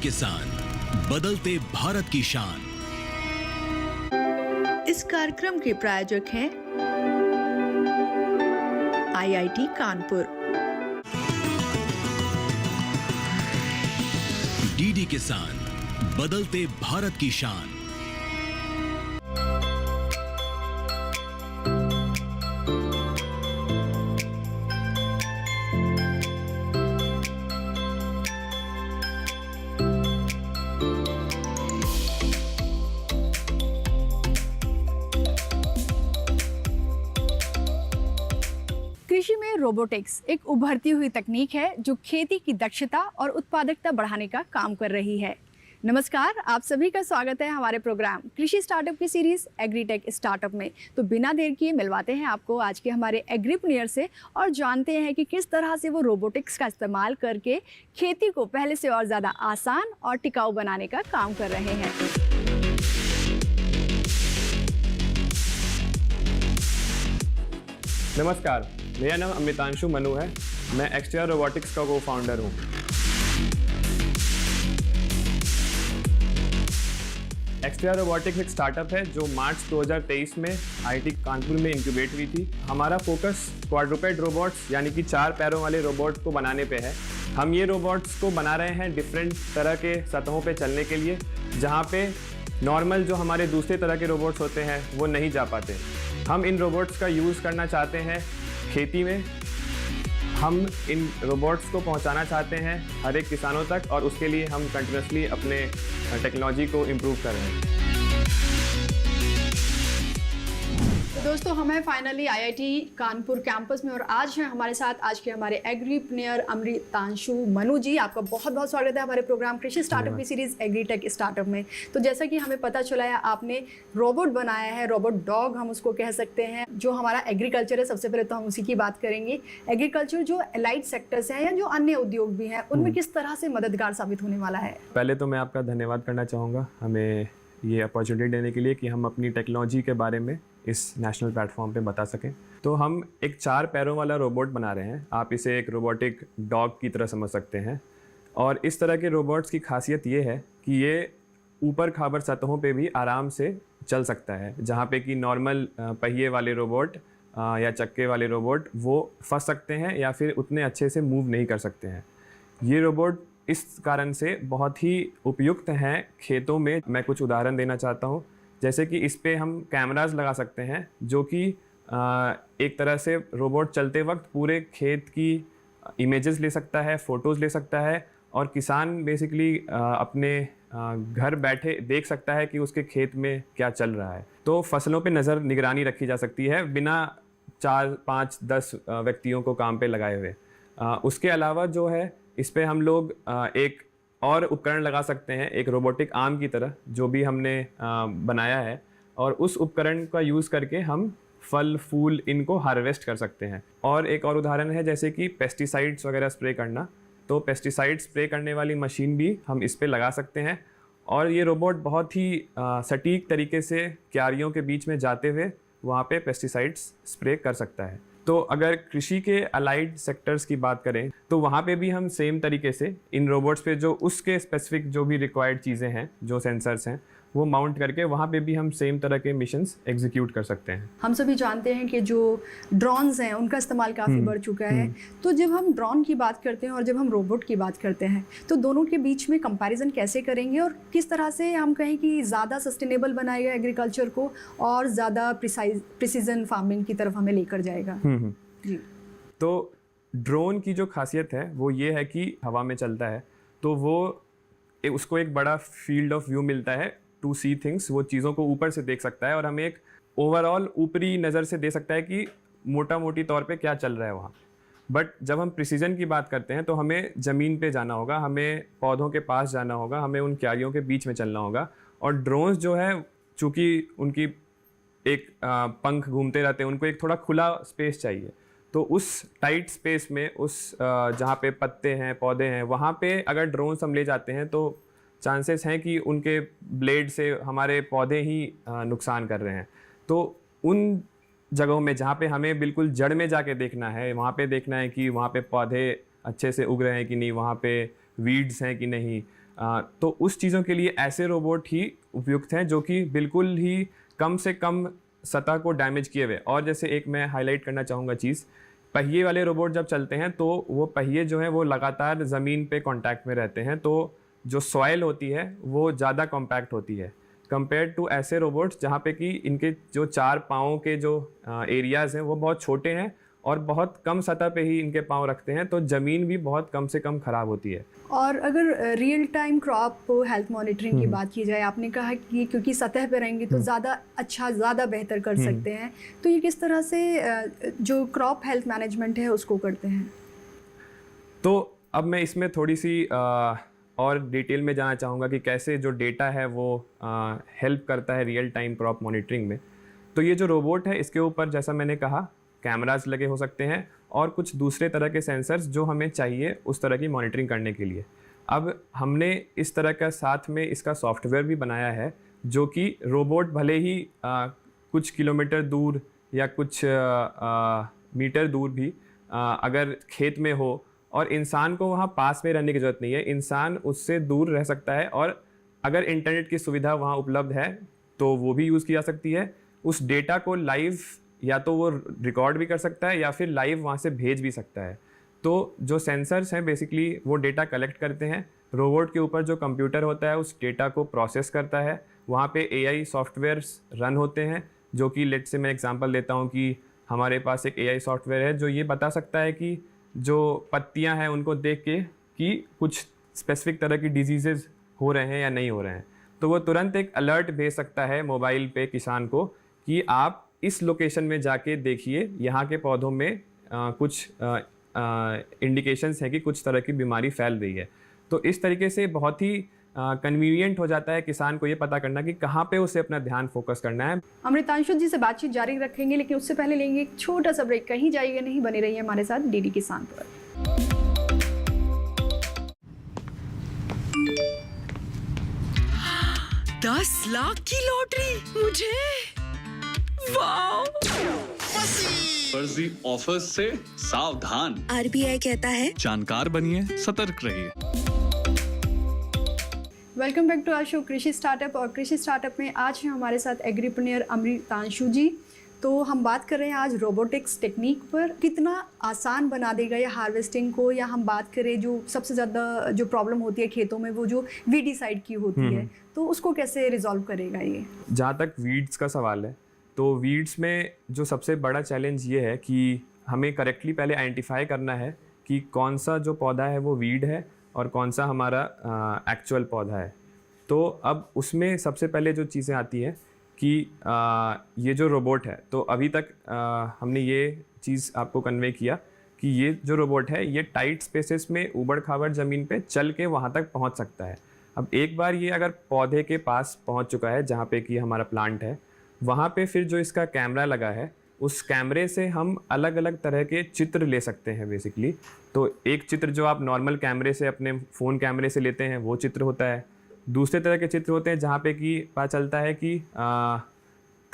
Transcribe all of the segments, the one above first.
किसान, बदलते भारत की शान। इस कार्यक्रम के प्रायोजक हैं IIT कानपुर। डीडी किसान, बदलते भारत की शान। कृषि में रोबोटिक्स एक उभरती हुई तकनीक है जो खेती की दक्षता और उत्पादकता बढ़ाने का काम कर रही है। नमस्कार, आप सभी का स्वागत है हमारे प्रोग्राम कृषि स्टार्टअप की सीरीज एग्रीटेक स्टार्टअप में। तो बिना देर किए मिलवाते हैं आपको आज के हमारे एग्रीप्रेन्योर से और जानते हैं कि किस तरह से वो रोबोटिक्स का इस्तेमाल करके खेती को पहले से और ज़्यादा आसान और टिकाऊ बनाने का काम कर रहे हैं। नमस्कार, मेरा नाम अमितांशु मनु है। मैं एक्सटीआर रोबोटिक्स का को फाउंडर हूँ। एक्सटीआर रोबोटिक्स एक स्टार्टअप है जो मार्च 2023 में IIT कानपुर में इंक्यूबेट हुई थी। हमारा फोकस क्वाड्रूपेड रोबोट्स यानी कि 4 पैरों वाले रोबोट को बनाने पे है। हम ये रोबोट्स को बना रहे हैं डिफरेंट तरह के सतहों पे चलने के लिए, जहाँ पे नॉर्मल जो हमारे दूसरे तरह के रोबोट्स होते हैं वो नहीं जा पाते। हम इन रोबोट्स का यूज़ करना चाहते हैं खेती में। हम इन रोबोट्स को पहुंचाना चाहते हैं हर एक किसानों तक और उसके लिए हम कंटिन्यूसली अपने टेक्नोलॉजी को इम्प्रूव कर रहे हैं। तो दोस्तों, हम हैं फाइनली IIT कानपुर कैंपस में और आज हैं हमारे साथ आज के हमारे एग्रीप्रेन्योर अमितांशु मनु जी। आपका बहुत बहुत स्वागत है हमारे प्रोग्राम कृषि स्टार्टअप की सीरीज एग्रीटेक स्टार्टअप में। तो जैसा कि हमें पता चला है, आपने रोबोट बनाया है, रोबोट डॉग हम उसको कह सकते हैं, जो हमारा एग्रीकल्चर है। सबसे पहले तो हम उसी की बात करेंगे। एग्रीकल्चर जो एलाइड सेक्टर्स हैं या जो अन्य उद्योग भी हैं, उनमें किस तरह से मददगार साबित होने वाला है? पहले तो मैं आपका धन्यवाद करना चाहूँगा हमें ये अपॉर्चुनिटी देने के लिए कि हम अपनी टेक्नोलॉजी के बारे में इस नेशनल प्लेटफॉर्म पे बता सकें। तो हम एक 4 पैरों वाला रोबोट बना रहे हैं। आप इसे एक रोबोटिक डॉग की तरह समझ सकते हैं। और इस तरह के रोबोट्स की खासियत ये है कि ये ऊपर खाबर सतहों पे भी आराम से चल सकता है, जहाँ पे कि नॉर्मल पहिए वाले रोबोट या चक्के वाले रोबोट वो फंस सकते हैं या फिर उतने अच्छे से मूव नहीं कर सकते हैं। ये रोबोट इस कारण से बहुत ही उपयुक्त हैं खेतों में। मैं कुछ उदाहरण देना चाहता हूँ, जैसे कि इस पे हम कैमरास लगा सकते हैं जो कि एक तरह से रोबोट चलते वक्त पूरे खेत की इमेजेस ले सकता है, फ़ोटोज़ ले सकता है और किसान बेसिकली अपने घर बैठे देख सकता है कि उसके खेत में क्या चल रहा है। तो फसलों पे निगरानी रखी जा सकती है बिना 4, 5, 10 व्यक्तियों को काम पे लगाए हुए। उसके अलावा जो है इस पे हम लोग एक और उपकरण लगा सकते हैं, एक रोबोटिक आर्म की तरह, जो भी हमने बनाया है, और उस उपकरण का यूज़ करके हम फल फूल इनको हार्वेस्ट कर सकते हैं। और एक और उदाहरण है जैसे कि पेस्टिसाइड्स वगैरह स्प्रे करना। तो पेस्टिसाइड स्प्रे करने वाली मशीन भी हम इस पे लगा सकते हैं और ये रोबोट बहुत ही सटीक तरीके से क्यारियों के बीच में जाते हुए वहाँ पे पेस्टिसाइड्स स्प्रे कर सकता है। तो अगर कृषि के अलाइड सेक्टर्स की बात करें तो वहाँ पे भी हम सेम तरीके से इन रोबोट्स पे जो उसके स्पेसिफिक जो भी रिक्वायर्ड चीज़ें हैं, जो सेंसर्स हैं, वो माउंट करके वहाँ पे भी हम सेम तरह के मिशंस एग्जीक्यूट कर सकते हैं। हम सभी जानते हैं कि जो ड्रोन्स हैं उनका इस्तेमाल काफ़ी बढ़ चुका है। तो जब हम ड्रोन की बात करते हैं और जब हम रोबोट की बात करते हैं तो दोनों के बीच में कंपैरिजन कैसे करेंगे और किस तरह से हम कहें कि ज़्यादा सस्टेनेबल बनाएगा एग्रीकल्चर को और ज़्यादा प्रिसीजन फार्मिंग की तरफ हमें लेकर जाएगा? जी। तो ड्रोन की जो खासियत है वो ये है कि हवा में चलता है, तो वो उसको एक बड़ा फील्ड ऑफ व्यू मिलता है टू सी थिंग्स। वो चीज़ों को ऊपर से देख सकता है और हमें एक ओवरऑल ऊपरी नज़र से दे सकता है कि मोटी तौर पे क्या चल रहा है वहाँ। बट जब हम प्रिसीजन की बात करते हैं तो हमें ज़मीन पे जाना होगा, हमें पौधों के पास जाना होगा, हमें उन क्यारियों के बीच में चलना होगा। और ड्रोन्स जो है, चूँकि उनकी एक पंख घूमते रहते हैं, उनको एक थोड़ा खुला स्पेस चाहिए। तो उस टाइट स्पेस में, उस जहाँ पे पत्ते हैं, पौधे हैं, वहाँ पे अगर ड्रोन्स हम ले जाते हैं तो चांसेस हैं कि उनके ब्लेड से हमारे पौधे ही नुकसान कर रहे हैं। तो उन जगहों में जहाँ पे हमें बिल्कुल जड़ में जाके देखना है, वहाँ पे देखना है कि वहाँ पे पौधे अच्छे से उग रहे हैं कि नहीं, वहाँ पे वीड्स हैं कि नहीं, तो उस चीज़ों के लिए ऐसे रोबोट ही उपयुक्त हैं जो कि बिल्कुल ही कम से कम सतह को डैमेज किए हुए। और जैसे एक मैं हाईलाइट करना चाहूँगा चीज़, पहिए वाले रोबोट जब चलते हैं तो वो पहिए जो हैं वो लगातार ज़मीन पे कांटेक्ट में रहते हैं, तो जो सॉइल होती है वो ज़्यादा कॉम्पैक्ट होती है कंपेयर टू ऐसे रोबोट्स जहाँ पे कि इनके जो 4 पाँव के जो एरियाज़ हैं वो बहुत छोटे हैं और बहुत कम सतह पे ही इनके पाँव रखते हैं, तो ज़मीन भी बहुत कम से कम ख़राब होती है। और अगर real time crop health monitoring की बात की जाए, आपने कहा कि क्योंकि सतह पे रहेंगे तो ज़्यादा अच्छा, ज़्यादा बेहतर कर सकते हैं, तो ये किस तरह से जो क्रॉप हेल्थ मैनेजमेंट है उसको करते हैं? तो अब मैं इसमें थोड़ी सी और डिटेल में जाना चाहूँगा कि कैसे जो डेटा है वो हेल्प करता है रियल टाइम क्रॉप मॉनिटरिंग में। तो ये जो रोबोट है इसके ऊपर जैसा मैंने कहा कैमरास लगे हो सकते हैं और कुछ दूसरे तरह के सेंसर्स जो हमें चाहिए उस तरह की मॉनिटरिंग करने के लिए। अब हमने इस तरह का साथ में इसका सॉफ्टवेयर भी बनाया है जो कि रोबोट भले ही कुछ किलोमीटर दूर या कुछ मीटर दूर भी अगर खेत में हो और इंसान को वहाँ पास में रहने की ज़रूरत नहीं है, इंसान उससे दूर रह सकता है और अगर इंटरनेट की सुविधा वहाँ उपलब्ध है तो वो भी यूज़ की जा सकती है। उस डेटा को लाइव या तो वो रिकॉर्ड भी कर सकता है या फिर लाइव वहाँ से भेज भी सकता है। तो जो सेंसर्स हैं बेसिकली वो डेटा कलेक्ट करते हैं, रोबोट के ऊपर जो कंप्यूटर होता है उस डेटा को प्रोसेस करता है, वहाँ पे एआई सॉफ्टवेयर्स रन होते हैं जो कि लेट से मैं एग्जांपल देता हूँ कि हमारे पास एक एआई सॉफ्टवेयर है जो ये बता सकता है कि जो पत्तियाँ हैं उनको देख के कि कुछ स्पेसिफिक तरह की डिजीज़ेज़ हो रहे हैं या नहीं हो रहे हैं, तो वो तुरंत एक अलर्ट भेज सकता है मोबाइल पे किसान को कि आप इस लोकेशन में जाके देखिए, यहाँ के पौधों में कुछ इंडिकेशंस हैं कि कुछ तरह की बीमारी फैल रही है। तो इस तरीके से बहुत ही कन्वीनियंट हो जाता है किसान को ये पता करना कि कहाँ पे उसे अपना ध्यान फोकस करना है। अमृतांशु जी से बातचीत जारी रखेंगे, लेकिन उससे पहले लेंगे एक छोटा सा ब्रेक। कहीं जाइएगा नहीं, बने रहिए हमारे साथ डीडी किसान पर। ₹10 लाख की लॉटरी मुझे, वाओ! फर्जी ऑफर्स से सावधान। आरबीआई कहता है जानकार बनिए, सतर्क रहिए। Welcome back to our show Krishi startup. और कृषि स्टार्टअप में आज है हमारे साथ एग्रीप्रेन्योर अमृतांशु जी। तो हम बात कर रहे हैं आज रोबोटिक्स टेक्निक पर, कितना आसान बना देगा ये हार्वेस्टिंग को, या हम बात करें जो सबसे ज़्यादा जो प्रॉब्लम होती है खेतों में वो जो वीडीसाइड की होती है, तो उसको कैसे रिजॉल्व करेगा ये? जहाँ तक वीड्स का सवाल है तो वीड्स में जो सबसे बड़ा चैलेंज ये है कि हमें करेक्टली पहले आइडेंटिफाई करना है कि कौन सा जो पौधा है वो वीड है और कौन सा हमारा एक्चुअल पौधा है। तो अब उसमें सबसे पहले जो चीज़ें आती हैं कि ये जो रोबोट है, तो अभी तक हमने ये चीज़ आपको कन्वे किया कि ये जो रोबोट है ये टाइट स्पेसेस में ऊबड़ खाबड़ ज़मीन पे चल के वहाँ तक पहुँच सकता है। अब एक बार ये अगर पौधे के पास पहुँच चुका है जहाँ पे कि हमारा प्लांट है, वहाँ पे फिर जो इसका कैमरा लगा है उस कैमरे से हम अलग अलग तरह के चित्र ले सकते हैं बेसिकली। तो एक चित्र जो आप नॉर्मल कैमरे से अपने फ़ोन कैमरे से लेते हैं वो चित्र होता है, दूसरे तरह के चित्र होते हैं जहाँ पे कि पता चलता है कि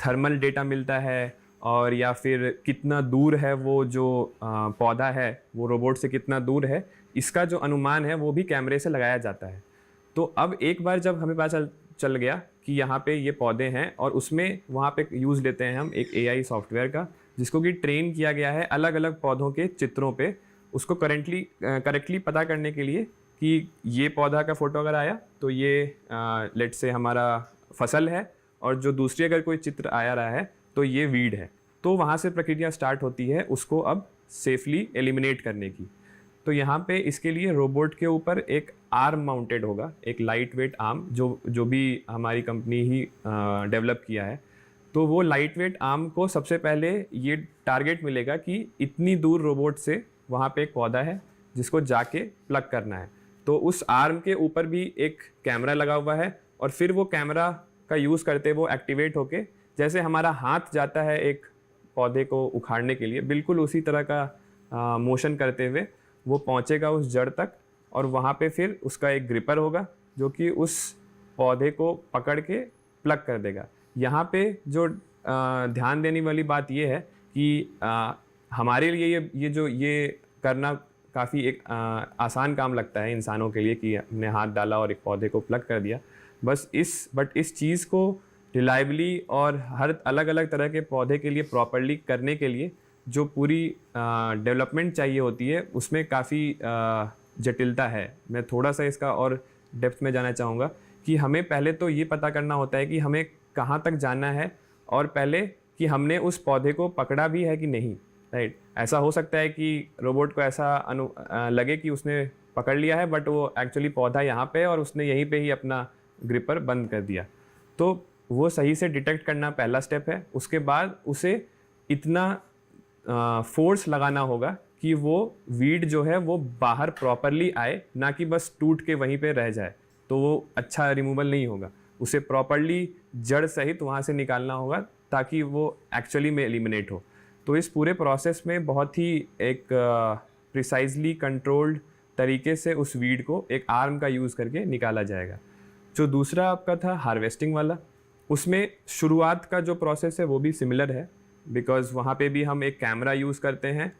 थर्मल डेटा मिलता है और या फिर कितना दूर है वो जो पौधा है वो रोबोट से कितना दूर है, इसका जो अनुमान है वो भी कैमरे से लगाया जाता है। तो अब एक बार जब हमें पता चल गया कि यहाँ पे ये पौधे हैं और उसमें वहाँ पे यूज़ लेते हैं हम एक एआई सॉफ्टवेयर का जिसको कि ट्रेन किया गया है अलग अलग पौधों के चित्रों पे, उसको करेक्टली पता करने के लिए कि ये पौधा का फ़ोटो अगर आया तो ये लेट से हमारा फसल है और जो दूसरी अगर कोई चित्र आया रहा है तो ये वीड है। तो वहाँ से प्रक्रिया स्टार्ट होती है उसको अब सेफली एलिमिनेट करने की। तो यहाँ पे इसके लिए रोबोट के ऊपर एक आर्म माउंटेड होगा, एक लाइट वेट आर्म जो भी हमारी कंपनी ही डेवलप किया है। तो वो लाइट वेट आर्म को सबसे पहले ये टारगेट मिलेगा कि इतनी दूर रोबोट से वहाँ पे एक पौधा है जिसको जाके प्लग करना है। तो उस आर्म के ऊपर भी एक कैमरा लगा हुआ है और फिर वो कैमरा का यूज़ करते वो एक्टिवेट होके जैसे हमारा हाथ जाता है एक पौधे को उखाड़ने के लिए, बिल्कुल उसी तरह का मोशन करते हुए वो पहुँचेगा उस जड़ तक और वहाँ पे फिर उसका एक ग्रिपर होगा जो कि उस पौधे को पकड़ के प्लग कर देगा। यहाँ पे जो ध्यान देने वाली बात ये है कि हमारे लिए ये करना काफ़ी एक आसान काम लगता है इंसानों के लिए कि हमने हाथ डाला और एक पौधे को प्लग कर दिया। बट इस चीज़ को रिलायबली और हर अलग अलग तरह के पौधे के लिए प्रॉपरली करने के लिए जो पूरी डेवलपमेंट चाहिए होती है, उसमें काफ़ी जटिलता है। मैं थोड़ा सा इसका और डेप्थ में जाना चाहूँगा कि हमें पहले तो ये पता करना होता है कि हमें कहाँ तक जाना है, और पहले कि हमने उस पौधे को पकड़ा भी है कि नहीं, राइट। ऐसा हो सकता है कि रोबोट को ऐसा लगे कि उसने पकड़ लिया है, बट वो एक्चुअली पौधा यहाँ पे है और उसने यहीं पे ही अपना ग्रिपर बंद कर दिया। तो वो सही से डिटेक्ट करना पहला स्टेप है। उसके बाद उसे इतना फोर्स लगाना होगा कि वो वीड जो है वो बाहर प्रॉपरली आए, ना कि बस टूट के वहीं पे रह जाए, तो वो अच्छा रिमूवल नहीं होगा। उसे प्रॉपरली जड़ सहित वहाँ से निकालना होगा ताकि वो एक्चुअली में एलिमिनेट हो। तो इस पूरे प्रोसेस में बहुत ही एक प्रिसाइजली कंट्रोल्ड तरीके से उस वीड को एक आर्म का यूज़ करके निकाला जाएगा। जो दूसरा आपका था हार्वेस्टिंग वाला, उसमें शुरुआत का जो प्रोसेस है वो भी सिमिलर है, बिकॉज़ वहाँ पे भी हम एक कैमरा यूज़ करते हैं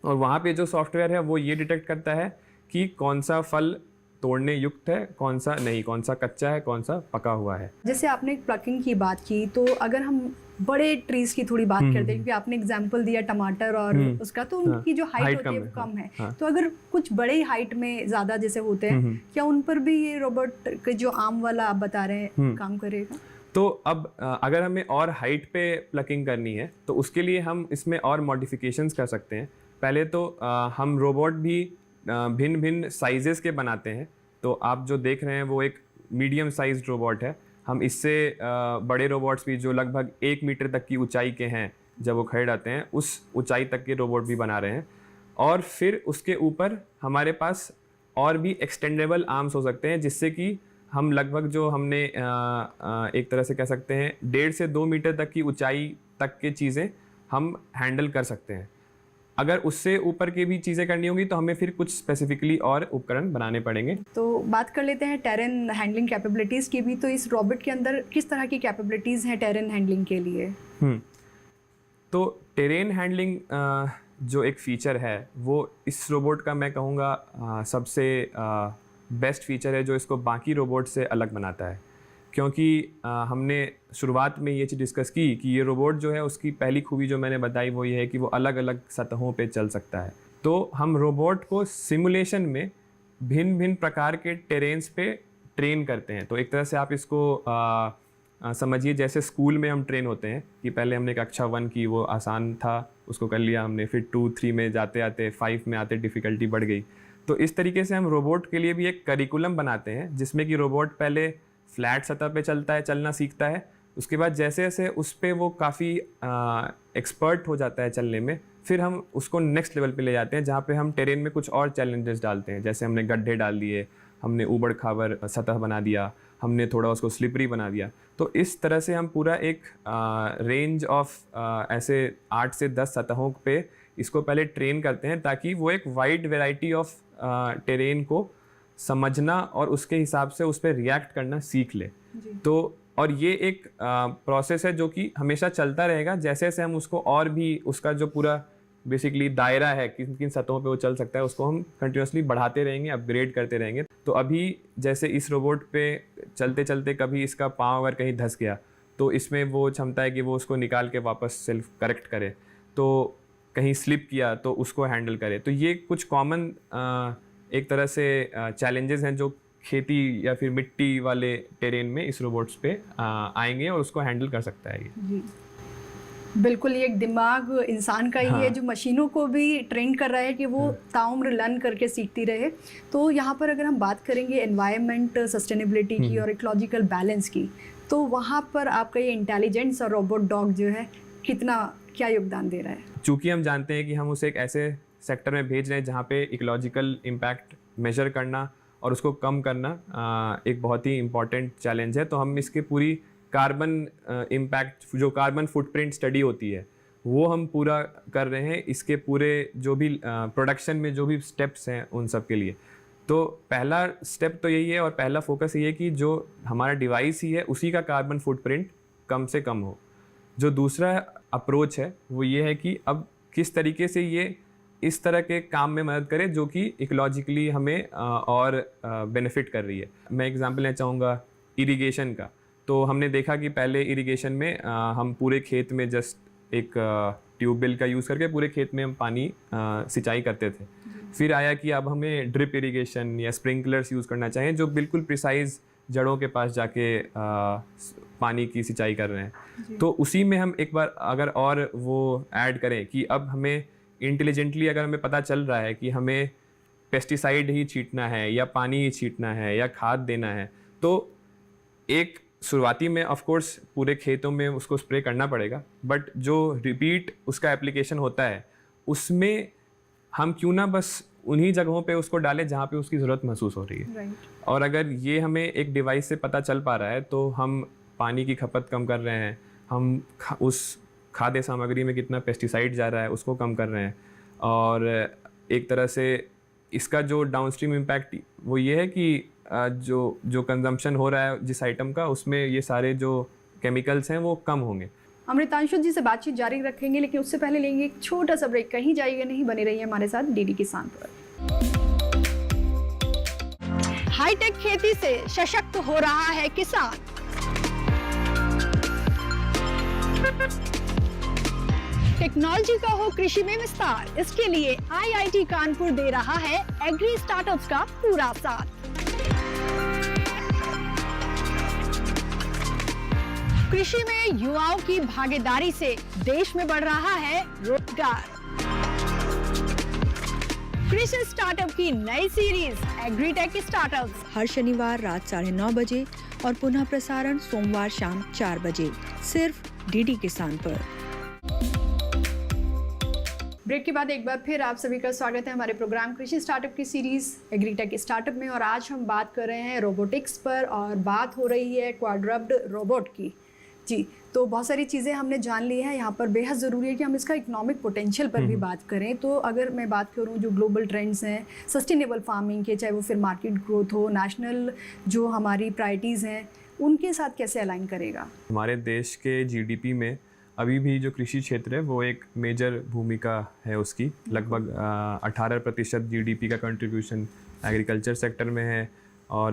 और वहाँ पे जो सॉफ्टवेयर है वो ये डिटेक्ट करता है कि कौन सा फल तोड़ने युक्त है, कौन सा नहीं, कौन सा कच्चा है, कौन सा पका हुआ है। जैसे आपने प्लकिंग की बात की, तो अगर हम बड़े ट्रीज की थोड़ी बात करते हैं, क्योंकि आपने एग्जांपल दिया टमाटर और उसका, तो उनकी जो हाइट होती है वो कम है। हाँ। तो अगर कुछ बड़े हाइट में ज़्यादा जैसे होते हैं, क्या उन पर भी ये रोबोट के जो आर्म वाला आप बता रहे हैं काम करेगा? तो अब अगर हमें और हाइट पे प्लकिंग करनी है तो उसके लिए हम इसमें और मॉडिफिकेशंस कर सकते हैं। पहले तो हम रोबोट भी भिन्न भिन्न साइजेस के बनाते हैं। तो आप जो देख रहे हैं वो एक मीडियम साइज्ड रोबोट है। हम इससे बड़े रोबोट्स भी जो लगभग 1 मीटर तक की ऊंचाई के हैं, जब वो खड़े रहते हैं उस ऊंचाई तक के रोबोट भी बना रहे हैं। और फिर उसके ऊपर हमारे पास और भी एक्सटेंडेबल आर्म्स हो सकते हैं, जिससे कि हम लगभग जो हमने एक तरह से कह सकते हैं 1.5 से 2 मीटर तक की ऊंचाई तक की चीज़ें हम हैंडल कर सकते हैं। अगर उससे ऊपर की भी चीज़ें करनी होंगी तो हमें फिर कुछ स्पेसिफिकली और उपकरण बनाने पड़ेंगे। तो बात कर लेते हैं टेरेन हैंडलिंग कैपेबिलिटीज़ की भी। तो इस रोबोट के अंदर किस तरह की कैपेबिलिटीज़ हैं टेरेन हैंडलिंग के लिए? तो टेरेन हैंडलिंग जो एक फ़ीचर है वो इस रोबोट का मैं कहूँगा सबसे बेस्ट फीचर है, जो इसको बाकी रोबोट से अलग बनाता है। क्योंकि हमने शुरुआत में ये चीज़ डिस्कस की कि ये रोबोट जो है उसकी पहली खूबी जो मैंने बताई वो ये है कि वो अलग अलग सतहों पे चल सकता है। तो हम रोबोट को सिमुलेशन में भिन्न भिन्न प्रकार के टेरेन्स पे ट्रेन करते हैं। तो एक तरह से आप इसको समझिए जैसे स्कूल में हम ट्रेन होते हैं कि पहले हमने कक्षा 1 की, वो आसान था, उसको कर लिया हमने, फिर 2, 3 में जाते आते 5 में आते डिफ़िकल्टी बढ़ गई। तो इस तरीके से हम रोबोट के लिए भी एक करिकुलम बनाते हैं, जिसमें कि रोबोट पहले फ्लैट सतह पे चलना सीखता है। उसके बाद जैसे जैसे उस पर वो काफ़ी एक्सपर्ट हो जाता है चलने में, फिर हम उसको नेक्स्ट लेवल पे ले जाते हैं, जहाँ पे हम टेरेन में कुछ और चैलेंजेस डालते हैं। जैसे हमने गड्ढे डाल दिए, हमने ऊबड़ खाबड़ सतह बना दिया, हमने थोड़ा उसको स्लिपरी बना दिया। तो इस तरह से हम पूरा एक रेंज ऑफ ऐसे 8 से 10 सतहों पे इसको पहले ट्रेन करते हैं, ताकि वो एक वाइड वैरायटी ऑफ टेरेन को समझना और उसके हिसाब से उस पर रिएक्ट करना सीख ले। तो और ये एक प्रोसेस है जो कि हमेशा चलता रहेगा। जैसे जैसे हम उसको और भी उसका जो पूरा बेसिकली दायरा है किन किन सतहों पे वो चल सकता है, उसको हम कंटिन्यूसली बढ़ाते रहेंगे, अपग्रेड करते रहेंगे। तो अभी जैसे इस रोबोट पे चलते चलते कभी इसका पाँव अगर कहीं धंस गया, तो इसमें वो क्षमता है कि वो उसको निकाल के वापस सेल्फ करेक्ट करे। तो कहीं स्लिप किया तो उसको हैंडल करे। तो ये कुछ कॉमन एक तरह से चैलेंजेस हैं जो खेती या फिर मिट्टी वाले टेरेन में इस रोबोट्स पे आएंगे और उसको हैंडल कर सकता है ये। जी बिल्कुल, ये एक दिमाग इंसान का ही है जो मशीनों को भी ट्रेन कर रहा है कि वो ताउम्र लर्न करके सीखती रहे। तो यहाँ पर अगर हम बात करेंगे एनवायरनमेंट सस्टेनेबिलिटी की और इकोलॉजिकल बैलेंस की, तो वहाँ पर आपका ये इंटेलिजेंस और रोबोट डॉग जो है क्या योगदान दे रहा है? चूँकि हम जानते हैं कि हम उसे एक ऐसे सेक्टर में भेज रहे हैं जहाँ पे इकोलॉजिकल इम्पैक्ट मेजर करना और उसको कम करना एक बहुत ही इम्पॉर्टेंट चैलेंज है। तो हम इसके पूरी कार्बन इम्पैक्ट, जो कार्बन फुटप्रिंट स्टडी होती है, वो हम पूरा कर रहे हैं इसके पूरे जो भी प्रोडक्शन में जो भी स्टेप्स हैं उन सब के लिए। तो पहला स्टेप तो यही है और पहला फोकस ये है कि जो हमारा डिवाइस ही है उसी का कार्बन फुटप्रिंट कम से कम हो। जो दूसरा अप्रोच है वो ये है कि अब किस तरीके से ये इस तरह के काम में मदद करे जो कि इकोलॉजिकली हमें और बेनिफिट कर रही है। मैं एग्जांपल लेना चाहूँगा इरिगेशन का। तो हमने देखा कि पहले इरिगेशन में हम पूरे खेत में जस्ट एक ट्यूबवेल का यूज़ करके पूरे खेत में हम पानी सिंचाई करते थे। फिर आया कि अब हमें ड्रिप इरिगेशन या स्प्रिंकलर्स यूज़ करना चाहिए जो बिल्कुल प्रिसाइज जड़ों के पास जाके पानी की सिंचाई कर रहे हैं। तो उसी में हम एक बार अगर और वो ऐड करें कि अब हमें इंटेलिजेंटली अगर हमें पता चल रहा है कि हमें पेस्टिसाइड ही छींटना है या पानी ही छींटना है या खाद देना है, तो एक शुरुआती में ऑफ कोर्स पूरे खेतों में उसको स्प्रे करना पड़ेगा, बट जो रिपीट उसका एप्लीकेशन होता है उसमें हम क्यों ना बस उन्हीं जगहों पे उसको डालें जहाँ पे उसकी ज़रूरत महसूस हो रही है। और अगर ये हमें एक डिवाइस से पता चल पा रहा है तो हम पानी की खपत कम कर रहे हैं, हम उस खाद्य सामग्री में कितना पेस्टिसाइड जा रहा है उसको कम कर रहे हैं, और एक तरह से इसका जो डाउनस्ट्रीम इम्पैक्ट वो ये है कि जो कंजम्पशन हो रहा है जिस आइटम का, उसमें ये सारे जो केमिकल्स हैं वो कम होंगे। अमृतांशु जी से बातचीत जारी रखेंगे, लेकिन उससे पहले लेंगे एक छोटा सा ब्रेक। कहीं जाइएगा नहीं, बने रहिए हमारे साथ डीडी किसान पर। हाईटेक खेती से सशक्त हो रहा है किसान। टेक्नोलॉजी का हो कृषि में विस्तार, इसके लिए आईआईटी कानपुर दे रहा है एग्री स्टार्टअप्स का पूरा साथ। कृषि में युवाओं की भागीदारी से देश में बढ़ रहा है रोजगार। कृषि स्टार्टअप की नई सीरीज एग्रीटेक स्टार्टअप्स हर शनिवार रात 9:30 बजे और पुनः प्रसारण सोमवार शाम 4 बजे, सिर्फ डीडी किसान पर। ब्रेक के बाद एक बार फिर आप सभी का स्वागत है हमारे प्रोग्राम कृषि स्टार्टअप की सीरीज एग्रीटेक स्टार्टअप में। और आज हम बात कर रहे हैं रोबोटिक्स पर, और बात हो रही है क्वाड्रप्ड रोबोट की। जी, तो बहुत सारी चीज़ें हमने जान ली हैं। यहाँ पर बेहद ज़रूरी है कि हम इसका इकोनॉमिक पोटेंशियल पर भी बात करें। तो अगर मैं बात करूँ जो ग्लोबल ट्रेंड्स हैं सस्टेनेबल फार्मिंग के, चाहे वो फिर मार्केट ग्रोथ हो, नेशनल जो हमारी प्रायोरिटीज़ हैं, उनके साथ कैसे अलाइन करेगा? हमारे देश के जीडीपी में अभी भी जो कृषि क्षेत्र है वो एक मेजर भूमिका है उसकी। लगभग 18% जीडीपी का कंट्रीब्यूशन एग्रीकल्चर सेक्टर में है, और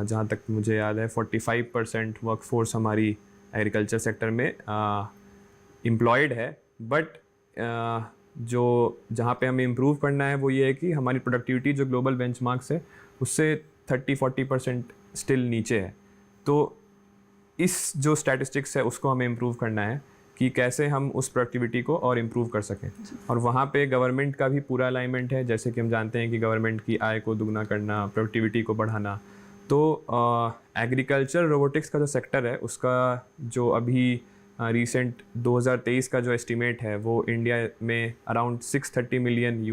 जहाँ तक मुझे याद है 45% वर्कफोर्स हमारी एग्रीकल्चर सेक्टर में एम्प्लॉयड है। बट जो जहाँ पे हमें इम्प्रूव करना है वो ये है कि हमारी प्रोडक्टिविटी जो ग्लोबल बेंचमार्क्स है उससे 30-40% स्टिल नीचे है। तो इस जो स्टैटिस्टिक्स है उसको हमें इम्प्रूव करना है कि कैसे हम उस प्रोडक्टिविटी को और इम्प्रूव कर सकें। और वहाँ पे गवर्नमेंट का भी पूरा अलाइनमेंट है। जैसे कि हम जानते हैं कि गवर्नमेंट की आय को दुगना करना, प्रोडक्टिविटी को बढ़ाना। तो एग्रीकल्चर रोबोटिक्स का जो सेक्टर है उसका जो अभी रिसेंट 2023 का जो एस्टिमेट है वो इंडिया में अराउंड $630 मिलियन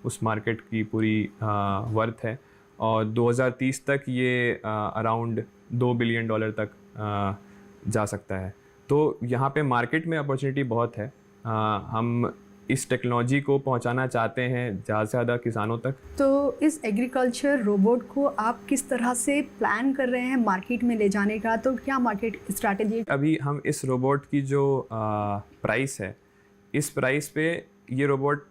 उस मार्केट की पूरी वर्थ है, और 2030 तक ये अराउंड $2 बिलियन तक जा सकता है। तो यहाँ पे मार्केट में अपॉर्चुनिटी बहुत है। हम इस टेक्नोलॉजी को पहुँचाना चाहते हैं ज़्यादा से ज़्यादा किसानों तक। तो इस एग्रीकल्चर रोबोट को आप किस तरह से प्लान कर रहे हैं मार्केट में ले जाने का? तो क्या मार्केट स्ट्रैटेजी? अभी हम इस रोबोट की जो प्राइस है, इस प्राइस पे ये रोबोट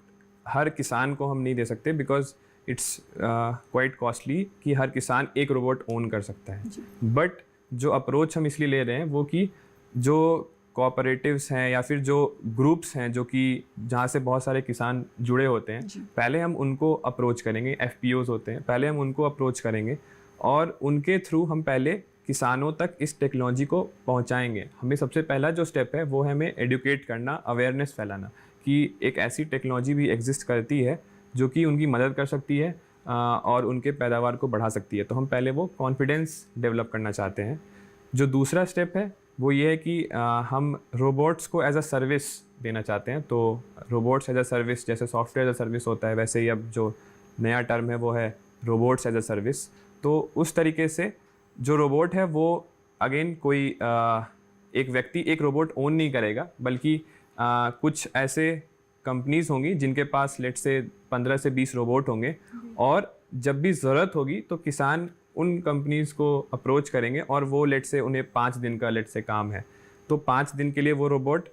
हर किसान को हम नहीं दे सकते, बिकॉज इट्स क्वाइट कॉस्टली कि हर किसान एक रोबोट ओन कर सकता है। बट जो अप्रोच हम इसलिए ले रहे हैं वो कि जो कोऑपरेटिव्स हैं या फिर जो ग्रुप्स हैं जो कि जहाँ से बहुत सारे किसान जुड़े होते हैं, पहले हम उनको अप्रोच करेंगे। एफपीओज होते हैं, पहले हम उनको अप्रोच करेंगे और उनके थ्रू हम पहले किसानों तक इस टेक्नोलॉजी को पहुँचाएंगे। हमें सबसे पहला जो स्टेप है वो है हमें एडुकेट करना, अवेयरनेस फैलाना कि एक ऐसी टेक्नोलॉजी भी एग्जिस्ट करती है जो कि उनकी मदद कर सकती है और उनके पैदावार को बढ़ा सकती है। तो हम पहले वो कॉन्फिडेंस डेवलप करना चाहते हैं। जो दूसरा स्टेप है वो ये है कि हम रोबोट्स को एज अ सर्विस देना चाहते हैं। तो रोबोट्स एज अ सर्विस, जैसे सॉफ्टवेयर एज अ सर्विस होता है, वैसे ही अब जो नया टर्म है वो है रोबोट्स एज अ सर्विस। तो उस तरीके से जो रोबोट है वो अगेन कोई एक व्यक्ति एक रोबोट ओन नहीं करेगा, बल्कि कुछ ऐसे कंपनीज होंगी जिनके पास लेट से 15 से 20 रोबोट होंगे, और जब भी ज़रूरत होगी तो किसान उन कंपनीज़ को अप्रोच करेंगे और वो लेट से उन्हें 5 दिन का लेट से काम है तो 5 दिन के लिए वो रोबोट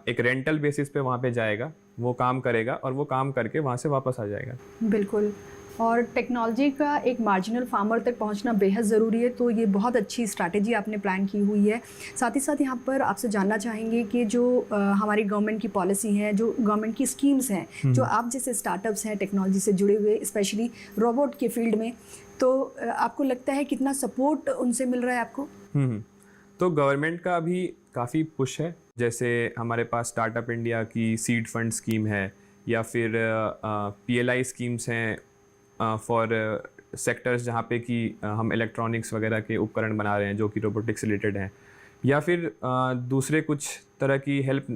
एक रेंटल बेसिस पे वहाँ पे जाएगा वो काम करेगा और वो काम करके वहाँ से वापस आ जाएगा। बिल्कुल। और टेक्नोलॉजी का एक मार्जिनल फार्मर तक पहुंचना बेहद ज़रूरी है, तो ये बहुत अच्छी स्ट्रैटेजी आपने प्लान की हुई है। साथ ही साथ यहाँ पर आपसे जानना चाहेंगे कि जो हमारी गवर्नमेंट की पॉलिसी है, जो गवर्नमेंट की स्कीम्स हैं, जो आप जैसे स्टार्टअप्स हैं टेक्नोलॉजी से जुड़े हुए, स्पेशली रोबोट के फील्ड में, तो आपको लगता है कितना सपोर्ट उनसे मिल रहा है आपको? तो गवर्नमेंट का अभी काफ़ी पुश है, जैसे हमारे पास स्टार्टअप इंडिया की सीड फंड स्कीम है, या फिर PLI स्कीम्स हैं फॉर सेक्टर्स जहाँ पे कि हम इलेक्ट्रॉनिक्स वगैरह के उपकरण बना रहे हैं जो कि रोबोटिक्स रिलेटेड हैं, या फिर दूसरे कुछ तरह की हेल्प।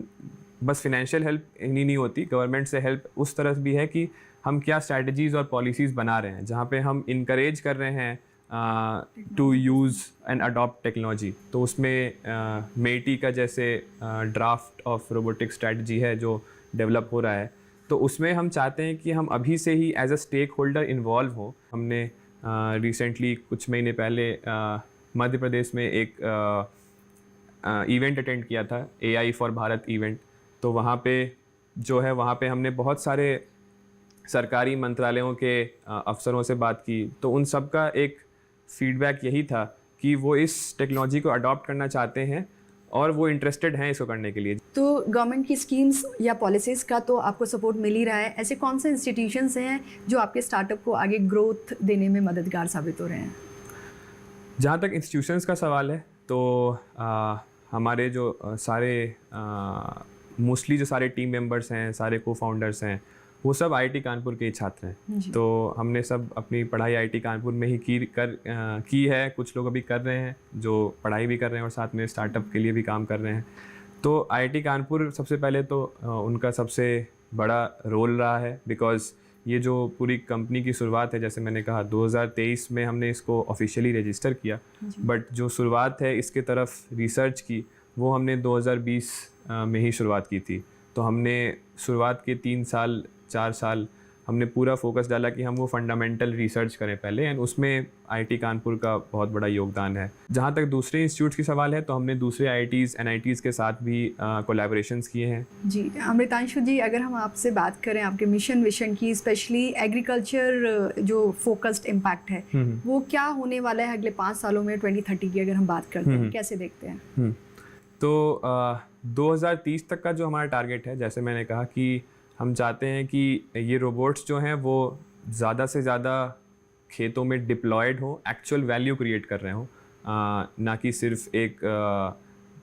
बस फिनेंशियल हेल्प ही नहीं होती, गवर्नमेंट से हेल्प उस तरह भी है कि हम क्या स्ट्रैटेजीज़ और पॉलिसीज़ बना रहे हैं जहाँ पे हम इनकरेज कर रहे हैं to use and adopt technology. तो उसमें मेटी का जैसे ड्राफ्ट ऑफ रोबोटिक स्ट्रैटेजी है जो डेवलप हो रहा है, तो उसमें हम चाहते हैं कि हम अभी से ही as a stakeholder involve हो। हमने रिसेंटली कुछ महीने पहले मध्य प्रदेश में एक इवेंट अटेंड किया था, AI फॉर भारत इवेंट। तो वहाँ पे जो है, वहाँ पे हमने बहुत सारे सरकारी मंत्रालयों के अफसरों से बात की, तो उन सब का एक फीडबैक यही था कि वो इस टेक्नोलॉजी को अडॉप्ट करना चाहते हैं और वो इंटरेस्टेड हैं इसको करने के लिए। तो गवर्नमेंट की स्कीम्स या पॉलिसीज़ का तो आपको सपोर्ट मिल ही रहा है, ऐसे कौन से इंस्टीट्यूशंस हैं जो आपके स्टार्टअप को आगे ग्रोथ देने में मददगार साबित हो रहे हैं? जहाँ तक इंस्टीट्यूशंस का सवाल है, तो हमारे जो सारे मोस्टली जो सारे टीम मेंबर्स हैं, सारे को फाउंडर्स हैं, वो सब IIT कानपुर के ही छात्र हैं। तो हमने सब अपनी पढ़ाई IIT कानपुर में ही की है। कुछ लोग अभी कर रहे हैं जो पढ़ाई भी कर रहे हैं और साथ में स्टार्टअप के लिए भी काम कर रहे हैं। तो IIT कानपुर सबसे पहले तो उनका सबसे बड़ा रोल रहा है, बिकॉज़ ये जो पूरी कंपनी की शुरुआत है, जैसे मैंने कहा 2023 में हमने इसको ऑफिशियली रजिस्टर किया, बट जो शुरुआत है इसके तरफ रिसर्च की वो हमने 2020 में ही शुरुआत की थी। तो हमने शुरुआत के 3-4 साल हमने पूरा फोकस डाला कि हम वो फंडामेंटल रिसर्च करें पहले, एंड उसमें IIT कानपुर का बहुत बड़ा योगदान है। जहाँ तक दूसरे इंस्टीट्यूट्स की सवाल है, तो हमने दूसरे IITs NITs के साथ भी कोलैबोरेशंस किए हैं। जी अमृतांशु जी, अगर हम आपसे बात करें आपके मिशन विजन की, स्पेशली एग्रीकल्चर जो फोकस्ड इम्पैक्ट है, वो क्या होने वाला है अगले 5 सालों में, 2030 की अगर हम बात करते हैं, कैसे देखते हैं? तो 2030 तक का जो हमारा टारगेट है, जैसे मैंने कहा कि हम चाहते हैं कि ये रोबोट्स जो हैं वो ज़्यादा से ज़्यादा खेतों में डिप्लॉयड हो, एक्चुअल वैल्यू क्रिएट कर रहे हों, ना कि सिर्फ एक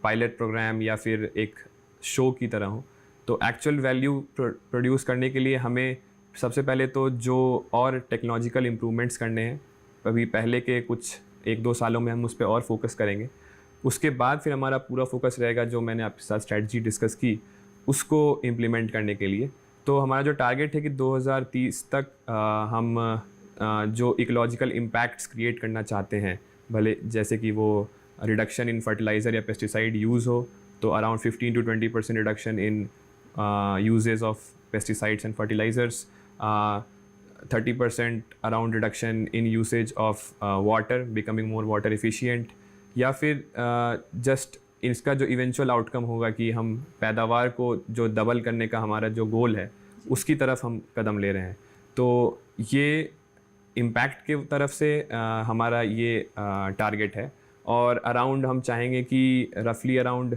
पायलट प्रोग्राम या फिर एक शो की तरह हो। तो एक्चुअल वैल्यू प्रोड्यूस करने के लिए हमें सबसे पहले तो जो और टेक्नोलॉजिकल इम्प्रूवमेंट्स करने हैं, अभी पहले के कुछ 1-2 सालों में हम उस पर और फोकस करेंगे। उसके बाद फिर हमारा पूरा फोकस रहेगा जो मैंने आपके साथ स्ट्रैटेजी डिस्कस की, उसको इम्प्लीमेंट करने के लिए। तो हमारा जो टारगेट है कि 2030 तक हम जो इकोलॉजिकल इम्पैक्ट्स क्रिएट करना चाहते हैं, भले जैसे कि वो रिडक्शन इन फर्टिलाइज़र या पेस्टिसाइड यूज़ हो, तो around 15 to 20% reduction in usages of pesticides and fertilisers, 30% around reduction in usage of water, becoming more water efficient, या फिर जस्ट इसका जो इवेंचुअल आउटकम होगा कि हम पैदावार को जो डबल करने का हमारा जो गोल है उसकी तरफ हम कदम ले रहे हैं। तो ये इम्पैक्ट के तरफ से हमारा ये टारगेट है, और अराउंड हम चाहेंगे कि रफली अराउंड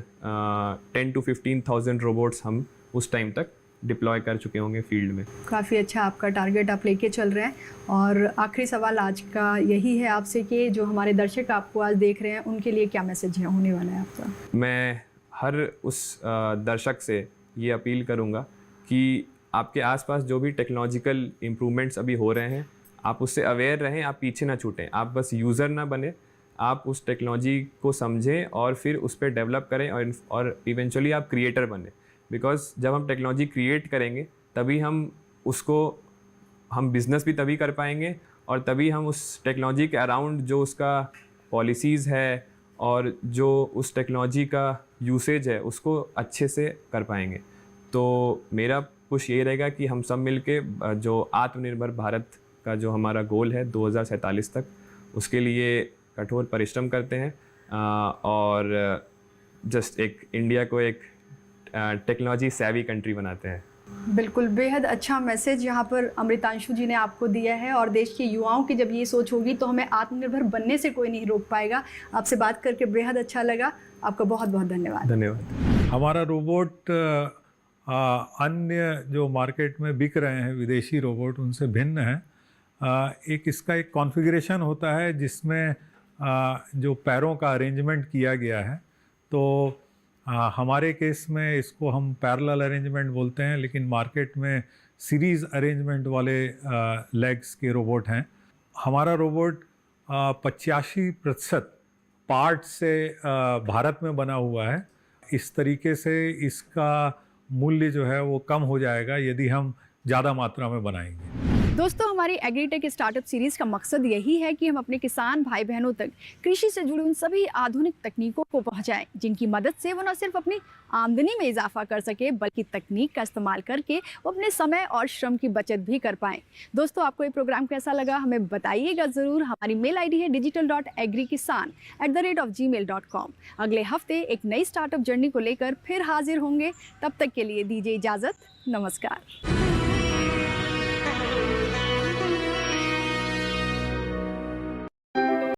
10 to 15,000 रोबोट्स हम उस टाइम तक डिप्लॉय कर चुके होंगे फील्ड में। काफ़ी अच्छा आपका टारगेट आप लेके चल रहे हैं। और आखिरी सवाल आज का यही है आपसे कि जो हमारे दर्शक आपको आज देख रहे हैं उनके लिए क्या मैसेज है होने वाला है आपका? मैं हर उस दर्शक से ये अपील करूँगा कि आपके आसपास जो भी टेक्नोलॉजिकल इम्प्रूवमेंट्स अभी हो रहे हैं, आप उससे अवेयर रहें, आप पीछे ना छूटें, आप बस यूज़र ना बने, आप उस टेक्नोलॉजी को समझें और फिर उस पर डेवलप करें और इवेंचुअली आप क्रिएटर बने। बिकॉज जब हम टेक्नोलॉजी क्रिएट करेंगे तभी हम बिज़नेस भी तभी कर पाएंगे, और तभी हम उस टेक्नोलॉजी के अराउंड जो उसका पॉलिसीज़ है और जो उस टेक्नोलॉजी का यूसेज है उसको अच्छे से कर पाएंगे। तो मेरा पुश ये रहेगा कि हम सब मिलके जो आत्मनिर्भर भारत का जो हमारा गोल है 2047 तक, उसके लिए कठोर परिश्रम करते हैं और जस्ट एक इंडिया को एक टेक्नोलॉजी सेवी कंट्री बनाते हैं। बिल्कुल, बेहद अच्छा मैसेज यहाँ पर अमृतांशु जी ने आपको दिया है। और देश के युवाओं की जब ये सोच होगी तो हमें आत्मनिर्भर बनने से कोई नहीं रोक पाएगा। आपसे बात करके बेहद अच्छा लगा, आपका बहुत बहुत धन्यवाद। धन्यवाद। हमारा रोबोट अन्य जो मार्केट में बिक रहे हैं विदेशी रोबोट उनसे भिन्न है। इसका एक कॉन्फ़िगरेशन होता है जिसमें जो पैरों का अरेंजमेंट किया गया है, तो हमारे केस में इसको हम पैरेलल अरेंजमेंट बोलते हैं, लेकिन मार्केट में सीरीज़ अरेंजमेंट वाले लेग्स के रोबोट हैं। हमारा रोबोट 85% पार्ट से भारत में बना हुआ है। इस तरीके से इसका मूल्य जो है वो कम हो जाएगा यदि हम ज़्यादा मात्रा में बनाएंगे। दोस्तों, हमारी एग्रीटेक स्टार्टअप सीरीज़ का मकसद यही है कि हम अपने किसान भाई बहनों तक कृषि से जुड़ी उन सभी आधुनिक तकनीकों को पहुंचाएं जिनकी मदद से वो न सिर्फ अपनी आमदनी में इजाफा कर सके बल्कि तकनीक का इस्तेमाल करके वो अपने समय और श्रम की बचत भी कर पाएं। दोस्तों, आपको ये प्रोग्राम कैसा लगा हमें बताइएगा ज़रूर। हमारी मेल ID है digital.agrikisan@gmail.com। अगले हफ्ते एक नई स्टार्टअप जर्नी को लेकर फिर हाजिर होंगे। तब तक के लिए दीजिए इजाज़त। नमस्कार।